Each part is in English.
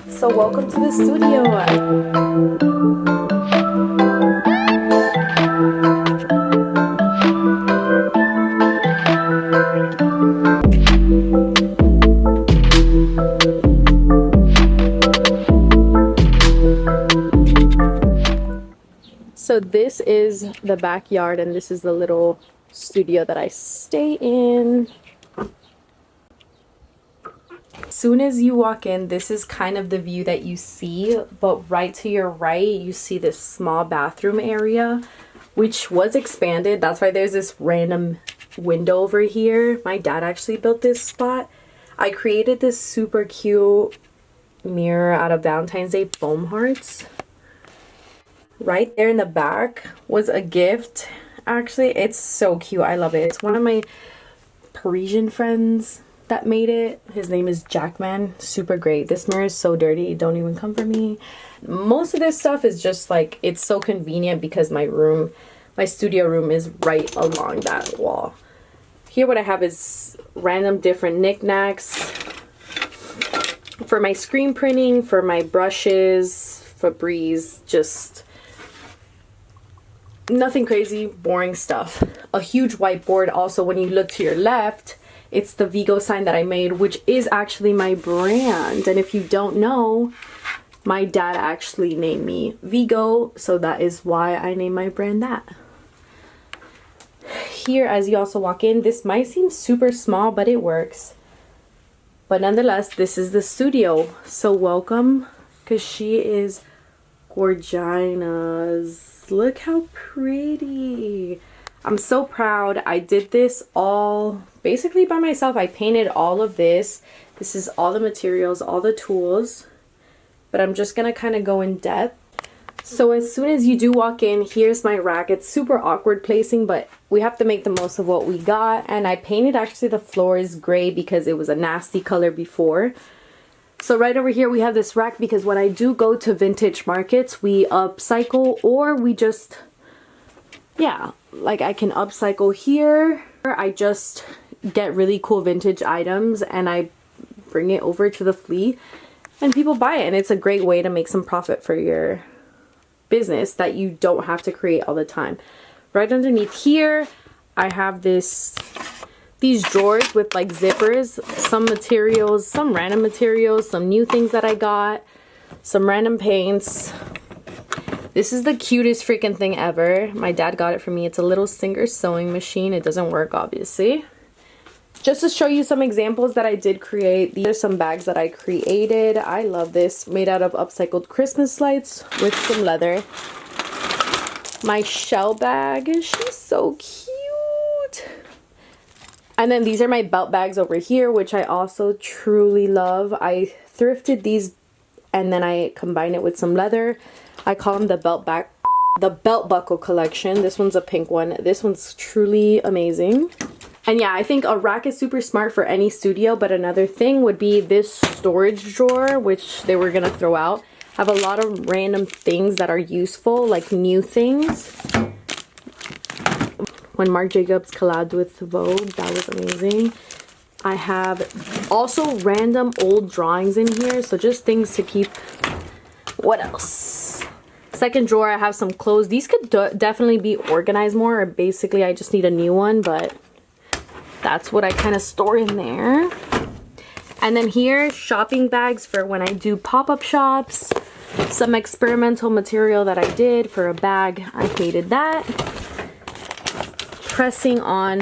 So welcome to the studio. So this is the backyard and this is the little studio that I stay in. As soon as you walk in, this is kind of the view that you see, but right to your right you see this small bathroom area which was expanded. That's why there's this random window over here. My dad actually built this spot. I created this super cute mirror out of Valentine's Day foam hearts. Right there in the back was a gift. Actually, it's so cute. I love it. It's one of my Parisian friends that made it. His name is Jackman. Super great. This mirror is so dirty. Don't even come for me. Most of this stuff is just like, it's so convenient because my studio room is right along that wall. Here what I have is random different knickknacks for my screen printing, for my brushes, Febreze, just nothing crazy, boring stuff. A huge whiteboard. Also, when you look to your left, it's the Vigo sign that I made, which is actually my brand. And if you don't know, my dad actually named me Vigo, so that is why I named my brand that. Here, as you also walk in, this might seem super small, but it works. But nonetheless, this is the studio. So welcome, because she is gorginas. Look how pretty. I'm so proud. I did this all basically by myself. I painted all of this. This is all the materials, all the tools. But I'm just going to kind of go in depth. So as soon as you do walk in, here's my rack. It's super awkward placing, but we have to make the most of what we got. And I painted actually the floors gray because it was a nasty color before. So right over here we have this rack because when I do go to vintage markets, we upcycle, or we just, yeah, like I can upcycle here. I just get really cool vintage items and I bring it over to the flea and people buy it. And it's a great way to make some profit for your business that you don't have to create all the time. Right underneath here, I have these drawers with like zippers, some materials, some random materials, some new things that I got, some random paints. This is the cutest freaking thing ever. My dad got it for me. It's a little Singer sewing machine. It doesn't work, obviously. Just to show you some examples that I did create, these are some bags that I created. I love this. Made out of upcycled Christmas lights with some leather. My shell bag, she's so cute. And then these are my belt bags over here, which I also truly love. I thrifted these and then I combined it with some leather. I call them the belt buckle collection. This one's a pink one. This one's truly amazing. And yeah, I think a rack is super smart for any studio, but another thing would be this storage drawer, which they were gonna throw out. I have a lot of random things that are useful, like new things. When Marc Jacobs collabed with Vogue, that was amazing. I have also random old drawings in here, so just things to keep. What else? Second drawer, I have some clothes. These could definitely be organized more, or basically I just need a new one, but that's what I kind of store in there. And then here, shopping bags for when I do pop-up shops. Some experimental material that I did for a bag. I hated that. Pressing on,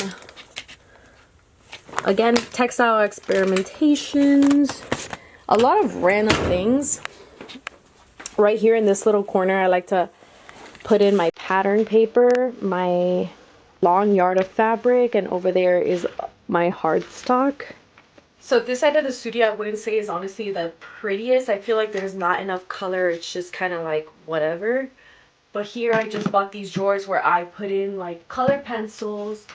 again, textile experimentations. A lot of random things. Right here in this little corner, I like to put in my pattern paper, my long yard of fabric, and over there is my hardstock. So this side of the studio I wouldn't say is honestly the prettiest. I feel like there's not enough color. It's just kind of like whatever. But here I just bought these drawers where I put in like color pencils.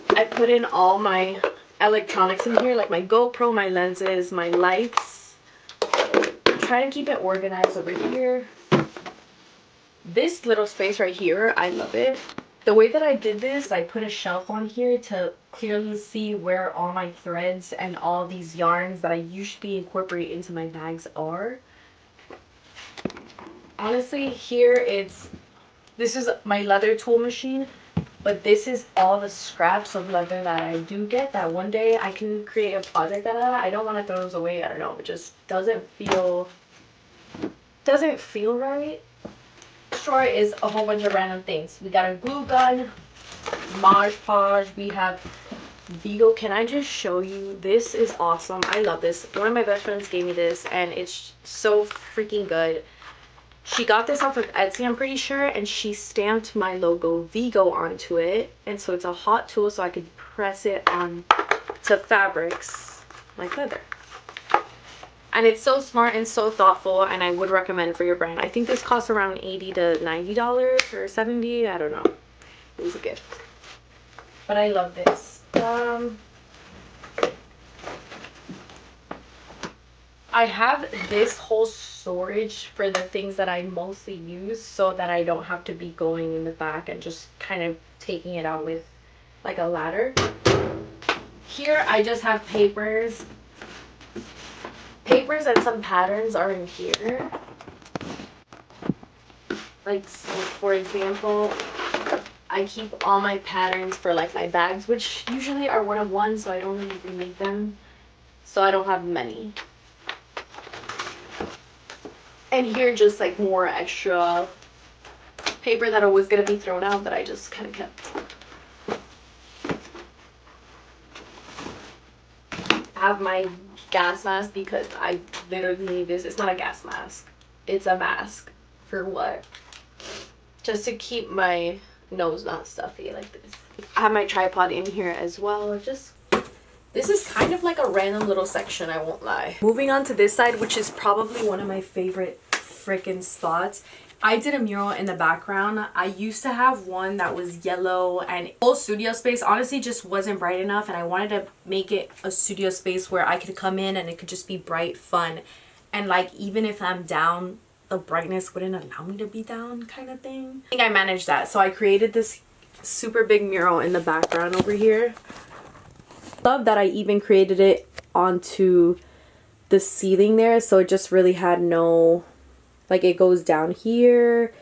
I put in all my electronics in here, like my GoPro, my lenses, my lights. Try to keep it organized over here. This little space right here, I love it. The way that I did this, I put a shelf on here to clearly see where all my threads and all these yarns that I usually incorporate into my bags are. Honestly, this is my leather tool machine, but this is all the scraps of leather that I do get that one day I can create a project out of that. I don't want to throw those away. I don't know. It just doesn't feel right. Drawer is a whole bunch of random things. We got a glue gun, Mod Podge. We have Vigo. Can I just show you? This is awesome. I love this. One of my best friends gave me this, and it's so freaking good. She got this off of Etsy, I'm pretty sure, and she stamped my logo Vigo onto it. And so it's a hot tool, so I could press it on to fabrics like leather. And it's so smart and so thoughtful, and I would recommend for your brand. I think this costs around $80 to $90 or $70. I don't know. It was a gift. But I love this. I have this whole storage for the things that I mostly use so that I don't have to be going in the back and just kind of taking it out with like a ladder. Here I just have papers. Papers and some patterns are in here. Like, so for example, I keep all my patterns for like my bags, which usually are one of one, so I don't really remake them. So I don't have many. And here just like more extra paper that was gonna be thrown out that I just kind of kept. I have my gas mask because I literally need this. It's not a gas mask. It's a mask. For what? Just to keep my nose not stuffy like this. I have my tripod in here as well. This is kind of like a random little section, I won't lie. Moving on to this side, which is probably one of my favorite freaking spots. I did a mural in the background. I used to have one that was yellow, and whole studio space honestly just wasn't bright enough, and I wanted to make it a studio space where I could come in and it could just be bright, fun, and like even if I'm down, the brightness wouldn't allow me to be down kind of thing. I think I managed that. So I created this super big mural in the background over here. Love that I even created it onto the ceiling there, so it just really had no, like, it goes down here,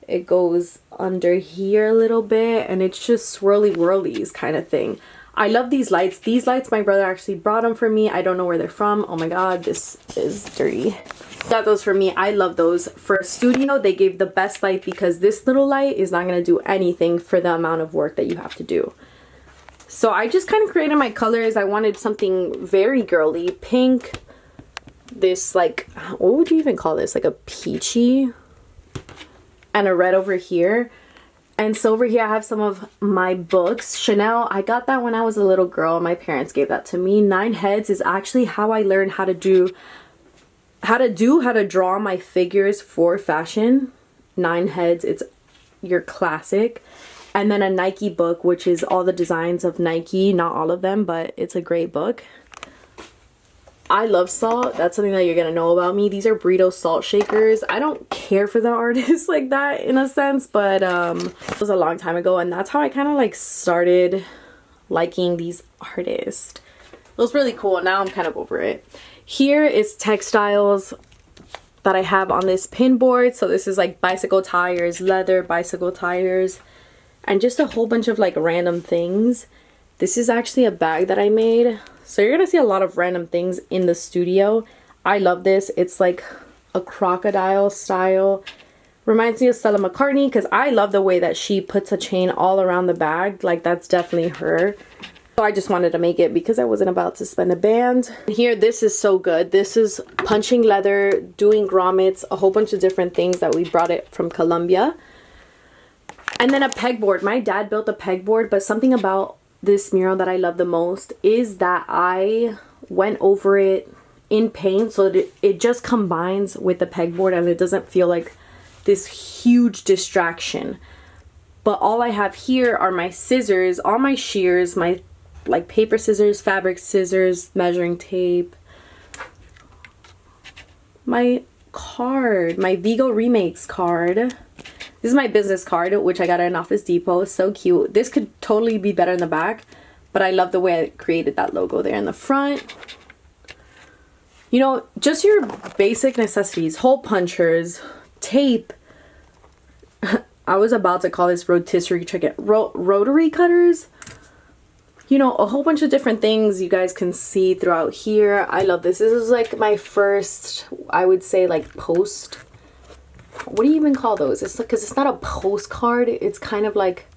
it goes under here a little bit, and it's just swirly whirlies kind of thing. I love these lights. These lights, my brother actually brought them for me. I don't know where they're from. Oh my god, this is dirty. Got those for me. I love those. For a studio, they gave the best light because this little light is not going to do anything for the amount of work that you have to do. So I just kind of created my colors. I wanted something very girly. Pink, this like, what would you even call this? Like a peachy, and a red over here. And so over here I have some of my books. Chanel, I got that when I was a little girl. My parents gave that to me. 9 Heads is actually how I learned how to draw my figures for fashion. 9 Heads, it's your classic. And then a Nike book, which is all the designs of Nike. Not all of them, but it's a great book. I love salt. That's something that you're gonna know about me. These are Burrito salt shakers. I don't care for the artists like that in a sense, but it was a long time ago, and that's how I kind of like started liking these artists. It was really cool. Now I'm kind of over it. Here is textiles that I have on this pin board. So this is like bicycle tires, leather bicycle tires, and just a whole bunch of like random things. This is actually a bag that I made. So you're gonna see a lot of random things in the studio. I love this. It's like a crocodile style. Reminds me of Stella McCartney because I love the way that she puts a chain all around the bag. Like, that's definitely her. So I just wanted to make it because I wasn't about to spend a band. Here, this is so good. This is punching leather, doing grommets, a whole bunch of different things that we brought it from Colombia. And then a pegboard. My dad built a pegboard, but something about this mural that I love the most is that I went over it in paint so that it just combines with the pegboard and it doesn't feel like this huge distraction. But all I have here are my scissors, all my shears, my like paper scissors, fabric scissors, measuring tape, my card, my Vigo Remakes card. This is my business card, which I got at Office Depot. So cute. This could totally be better in the back, but I love the way I created that logo there in the front. You know, just your basic necessities. Hole punchers, tape. I was about to call this rotisserie chicken. Rotary cutters. You know, a whole bunch of different things you guys can see throughout here. I love this. This is like my first, I would say, like post. What do you even call those? It's like, because it's not a postcard. It's kind of like,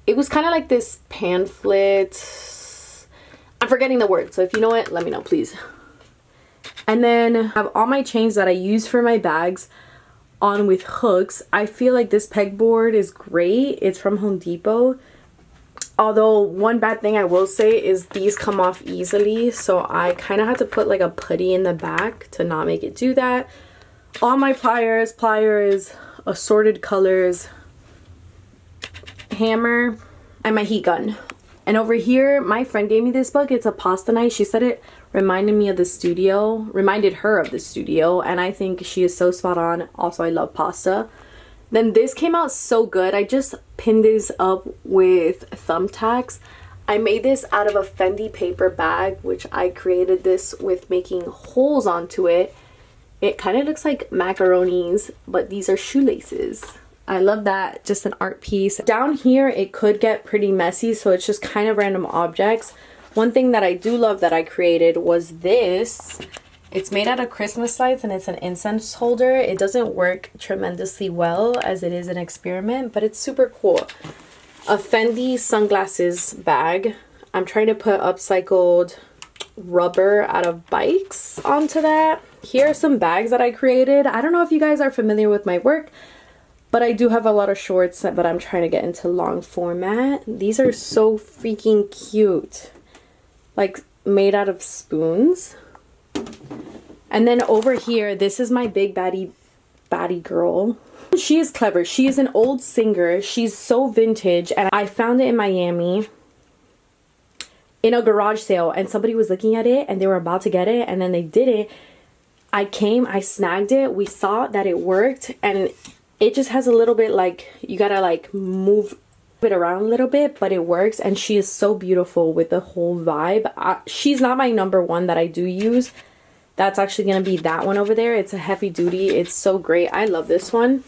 it was kind of like this pamphlet. I'm forgetting the word. So if you know it, let me know, please. And then I have all my chains that I use for my bags on with hooks. I feel like this pegboard is great. It's from Home Depot. Although one bad thing I will say is these come off easily, so I kind of had to put like a putty in the back to not make it do that. All my pliers, assorted colors, hammer, and my heat gun. And over here, my friend gave me this book. It's a pasta knife. She said it reminded her of the studio, and I think she is so spot on. Also, I love pasta. Then this came out so good. I just pinned this up with thumbtacks. I made this out of a Fendi paper bag, which I created this with making holes onto it. It kind of looks like macaronis, but these are shoelaces. I love that. Just an art piece. Down here, it could get pretty messy, so it's just kind of random objects. One thing that I do love that I created was this. It's made out of Christmas lights and it's an incense holder. It doesn't work tremendously well as it is an experiment, but it's super cool. A Fendi sunglasses bag. I'm trying to put upcycled rubber out of bikes onto that. Here are some bags that I created. I don't know if you guys are familiar with my work, but I do have a lot of shorts, but I'm trying to get into long format. These are so freaking cute. Like made out of spoons. And then over here, this is my big baddie girl. She is clever. She is an old singer. She's so vintage, and I found it in Miami in a garage sale, and somebody was looking at it and they were about to get it, and then they didn't. I snagged it. We saw that it worked, and it just has a little bit like, you gotta like move it around a little bit, but it works. And she is so beautiful with the whole vibe. She's not my number one that I do use. That's actually gonna be that one over there. It's a heavy duty. It's so great. I love this one.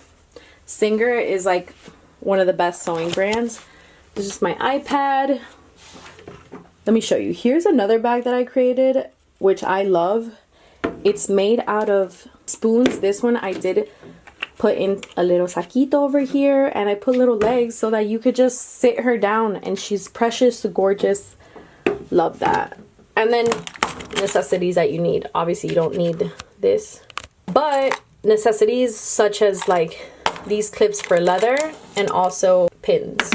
Singer is like one of the best sewing brands. This is my iPad. Let me show you. Here's another bag that I created, which I love. It's made out of spoons. This one I did put in a little saquito over here, and I put little legs so that you could just sit her down, and she's precious, gorgeous. Love that. And then necessities that you need. Obviously you don't need this, but necessities such as like these clips for leather and also pins.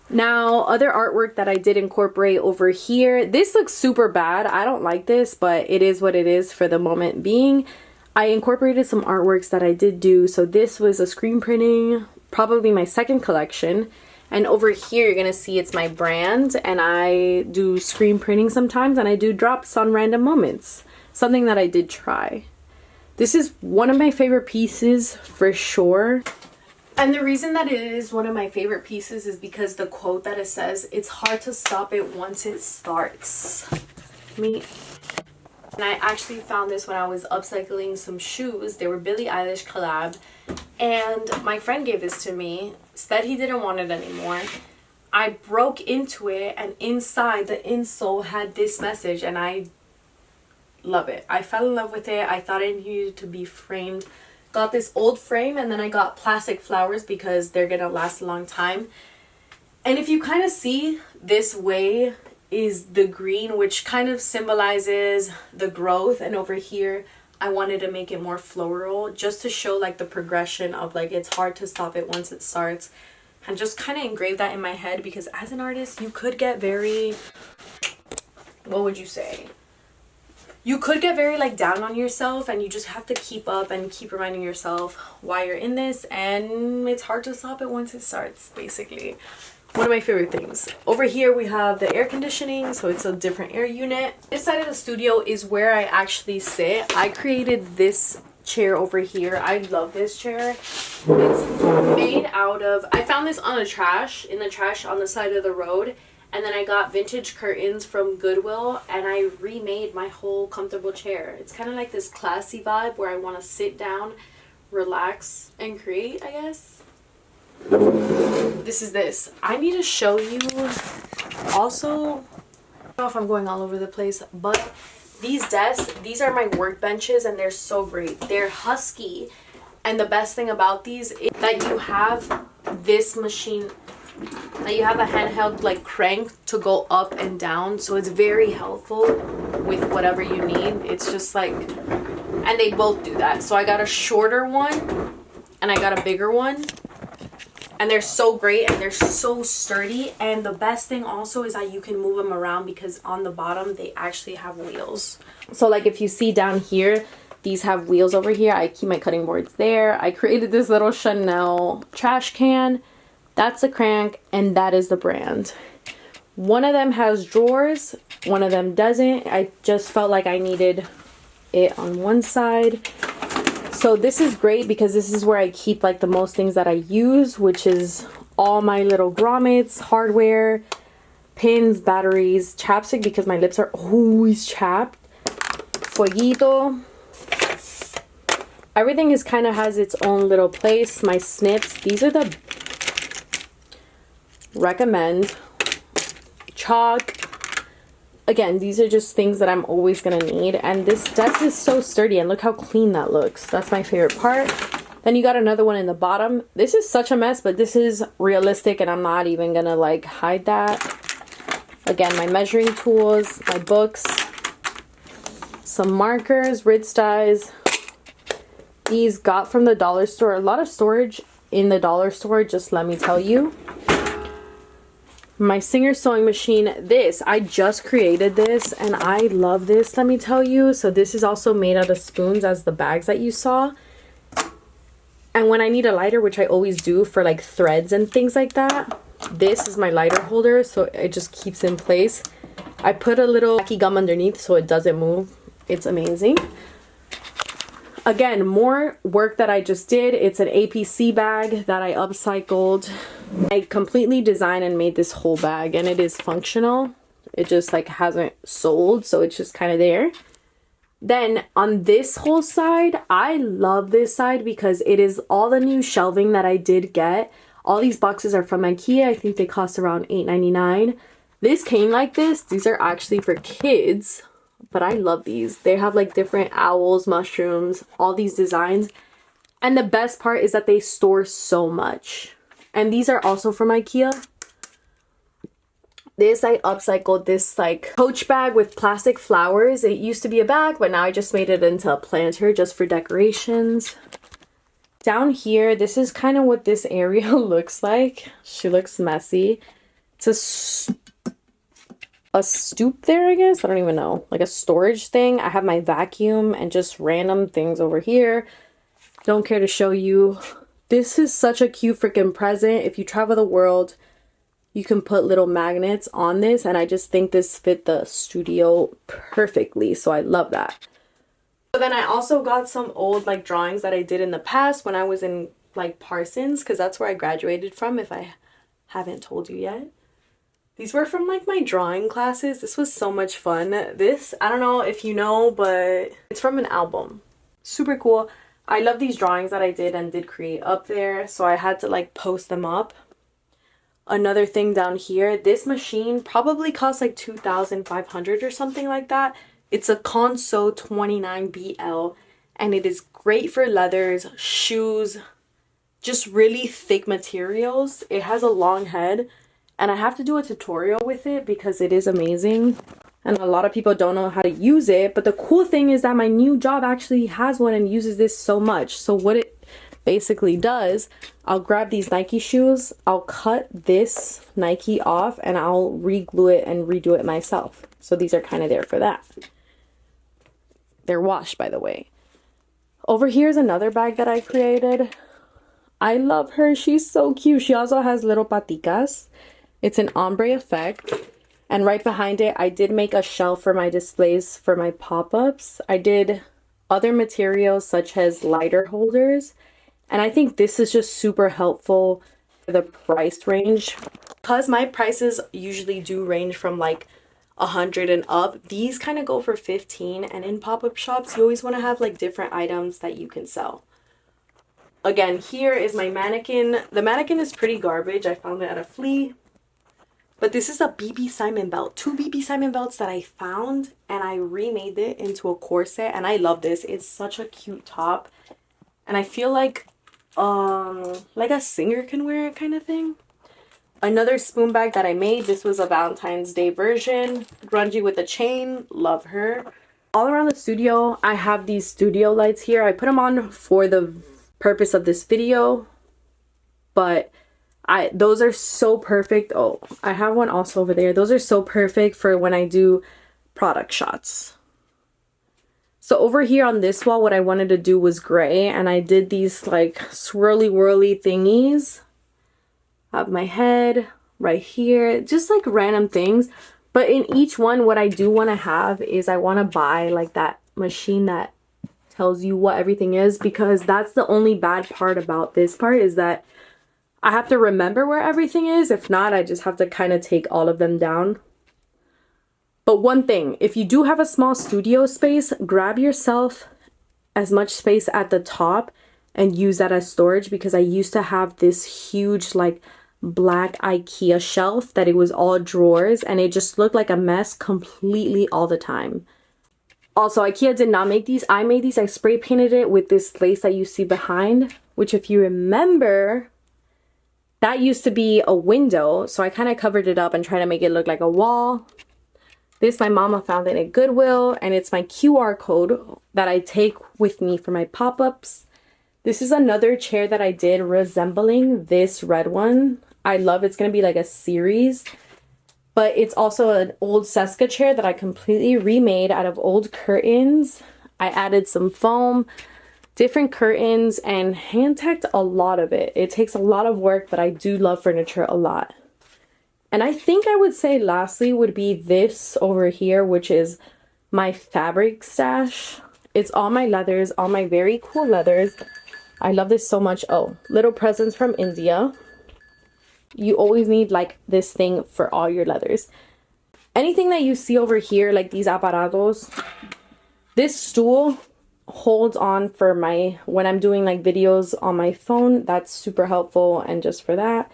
Now, other artwork that I did incorporate over here. This looks super bad. I don't like this, but it is what it is for the moment being. I incorporated some artworks that I did do. So this was a screen printing, probably my second collection. And over here, you're going to see it's my brand. And I do screen printing sometimes, and I do drops on random moments. Something that I did try. This is one of my favorite pieces for sure. And the reason that it is one of my favorite pieces is because the quote that it says, "It's hard to stop it once it starts." And I actually found this when I was upcycling some shoes. They were Billie Eilish collab. And my friend gave this to me. Said he didn't want it anymore. I broke into it, and inside the insole had this message, and I love it. I fell in love with it. I thought it needed to be framed. Got this old frame, and then I got plastic flowers because they're gonna last a long time. And if you kind of see, this way is the green, which kind of symbolizes the growth, and over here I wanted to make it more floral, just to show like the progression of like, it's hard to stop it once it starts, and just kind of engrave that in my head, because as an artist you could get very, what would you say, you could get very like down on yourself, and you just have to keep up and keep reminding yourself why you're in this, and it's hard to stop it once it starts, basically. One of my favorite things. Over here we have the air conditioning, so it's a different air unit. This side of the studio is where I actually sit. I created this chair over here. I love this chair. It's made out of, I found this on the trash on the side of the road, and then I got vintage curtains from Goodwill, and I remade my whole comfortable chair. It's kind of like this classy vibe where I want to sit down, relax, and create, I guess. This is this. I need to show you also, I don't know if I'm going all over the place, but these desks, these are my workbenches, and they're so great. They're husky, and the best thing about these is that you have this machine, that you have a handheld like crank to go up and down, so it's very helpful with whatever you need. It's just like, and they both do that. So I got a shorter one and I got a bigger one, and they're so great and they're so sturdy. And the best thing also is that you can move them around because on the bottom they actually have wheels. So like if you see down here, these have wheels over here. I keep my cutting boards there. I created this little Chanel trash can. That's the crank, and that is the brand. One of them has drawers, one of them doesn't. I just felt like I needed it on one side. So this is great because this is where I keep like the most things that I use, which is all my little grommets, hardware, pins, batteries, chapstick because my lips are always chapped, fueguito. Everything is kind of has its own little place. My snips, these are the recommend. Chalk. Again, these are just things that I'm always gonna need. And this desk is so sturdy, and look how clean that looks. That's my favorite part. Then you got another one in the bottom. This is such a mess, but this is realistic, and I'm not even gonna like hide that. Again, my measuring tools, my books, some markers, Rid Styes. These got from the dollar store. A lot of storage in the dollar store, just let me tell you. My Singer sewing machine, this, I just created this and I love this, let me tell you. So this is also made out of spoons as the bags that you saw. And when I need a lighter, which I always do for like threads and things like that, this is my lighter holder, so it just keeps in place. I put a little tacky gum underneath so it doesn't move. It's amazing. Again, more work that I just did. It's an APC bag that I upcycled. I completely designed and made this whole bag, and it is functional. It just like hasn't sold, so it's just kind of there. Then on this whole side, I love this side because it is all the new shelving that I did get. All these boxes are from IKEA. I think they cost around $8.99. This came like this. These are actually for kids, but I love these. They have like different owls, mushrooms, all these designs. And the best part is that they store so much. And these are also from IKEA. This, I upcycled this like Coach bag with plastic flowers. It used to be a bag, but now I just made it into a planter just for decorations. Down here, this is kind of what this area looks like. She looks messy. It's a stoop there, I guess. I don't even know. Like a storage thing. I have my vacuum and just random things over here. Don't care to show you. This is such a cute freaking present. If you travel the world, you can put little magnets on this, and I just think this fit the studio perfectly, so I love that. So then I also got some old like drawings that I did in the past when I was in like Parsons, because that's where I graduated from, if I haven't told you yet. These were from like my drawing classes. This was so much fun. This, I don't know if you know, but it's from an album. Super cool. I love these drawings that I did and did create up there, so I had to like post them up. Another thing down here, this machine probably cost like $2,500 or something like that. It's a Consew 29BL, and it is great for leathers, shoes, just really thick materials. It has a long head, and I have to do a tutorial with it because it is amazing. And a lot of people don't know how to use it. But the cool thing is that my new job actually has one and uses this so much. So what it basically does, I'll grab these Nike shoes, I'll cut this Nike off, and I'll re-glue it and redo it myself. So these are kind of there for that. They're washed, by the way. Over here is another bag that I created. I love her. She's so cute. She also has little paticas. It's an ombre effect. And right behind it, I did make a shelf for my displays for my pop-ups. I did other materials such as lighter holders. And I think this is just super helpful for the price range. Because my prices usually do range from like 100 and up, these kind of go for 15. And in pop-up shops, you always want to have like different items that you can sell. Again, here is my mannequin. The mannequin is pretty garbage. I found it at a flea. But this is a BB Simon belt. 2 BB Simon belts that I found, and I remade it into a corset, and I love this. It's such a cute top. And I feel like a singer can wear it kind of thing. Another spoon bag that I made. This was a Valentine's Day version. Grungy with a chain. Love her. All around the studio, I have these studio lights here. I put them on for the purpose of this video, but those are so perfect. Oh, I have one also over there. Those are so perfect for when I do product shots. So over here on this wall, what I wanted to do was gray, and I did these like swirly whirly thingies. I have my head right here, just like random things. But in each one, what I do want to have is I want to buy like that machine that tells you what everything is, because that's the only bad part about this part, is that I have to remember where everything is. If not, I just have to kind of take all of them down. But one thing, if you do have a small studio space, grab yourself as much space at the top and use that as storage, because I used to have this huge like black IKEA shelf that it was all drawers, and it just looked like a mess completely all the time. Also, IKEA did not make these. I made these. I spray painted it with this lace that you see behind, which if you remember, that used to be a window, so I kind of covered it up and tried to make it look like a wall. This my mama found it at Goodwill, and it's my QR code that I take with me for my pop-ups. This is another chair that I did resembling this red one. I love it's going to be like a series, but it's also an old Seska chair that I completely remade out of old curtains. I added some foam, different curtains, and hand tacked a lot of it. It takes a lot of work, but I do love furniture a lot. And I think I would say lastly would be this over here, which is my fabric stash. It's all my leathers, all my very cool leathers. I love this so much. Oh, little presents from India. You always need like this thing for all your leathers. Anything that you see over here, like these aparatos, this stool holds on for my, when I'm doing like videos on my phone. That's super helpful. And just for that,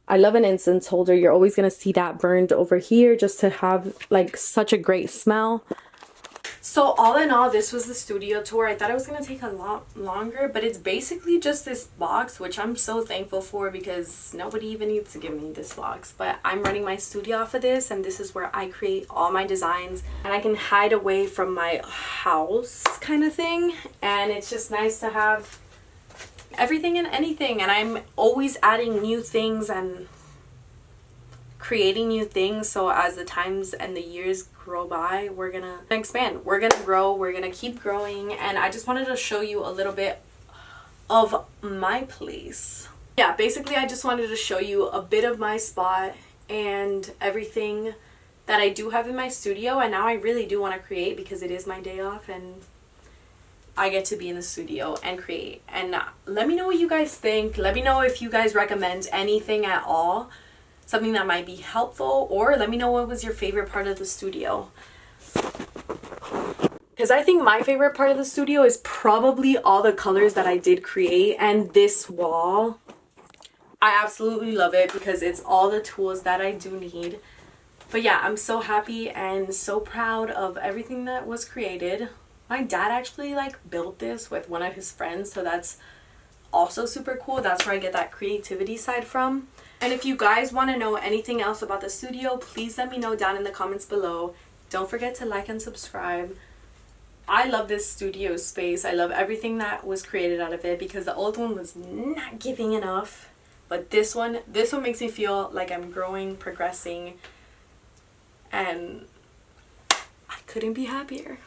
I love an incense holder. You're always going to see that burned over here just to have like such a great smell. So all in all, this was the studio tour. I thought it was going to take a lot longer, but it's basically just this box, which I'm so thankful for because nobody even needs to give me this box. But I'm running my studio off of this, and this is where I create all my designs, and I can hide away from my house kind of thing. And it's just nice to have everything and anything, and I'm always adding new things and creating new things. So as the times and the years grow by, we're gonna expand, we're gonna grow, we're gonna keep growing. And I just wanted to show you a little bit of my place. Yeah, basically I just wanted to show you a bit of my spot and everything that I do have in my studio. And now I really do want to create because it is my day off and I get to be in the studio and create. And let me know what you guys think. Let me know if you guys recommend anything at all, something that might be helpful, or let me know what was your favorite part of the studio. Because I think my favorite part of the studio is probably all the colors that I did create. And this wall, I absolutely love it because it's all the tools that I do need. But yeah, I'm so happy and so proud of everything that was created. My dad actually like built this with one of his friends, so that's also super cool. That's where I get that creativity side from. And if you guys want to know anything else about the studio, please let me know down in the comments below. Don't forget to like and subscribe. I love this studio space. I love everything that was created out of it because the old one was not giving enough. But this one makes me feel like I'm growing, progressing, and I couldn't be happier.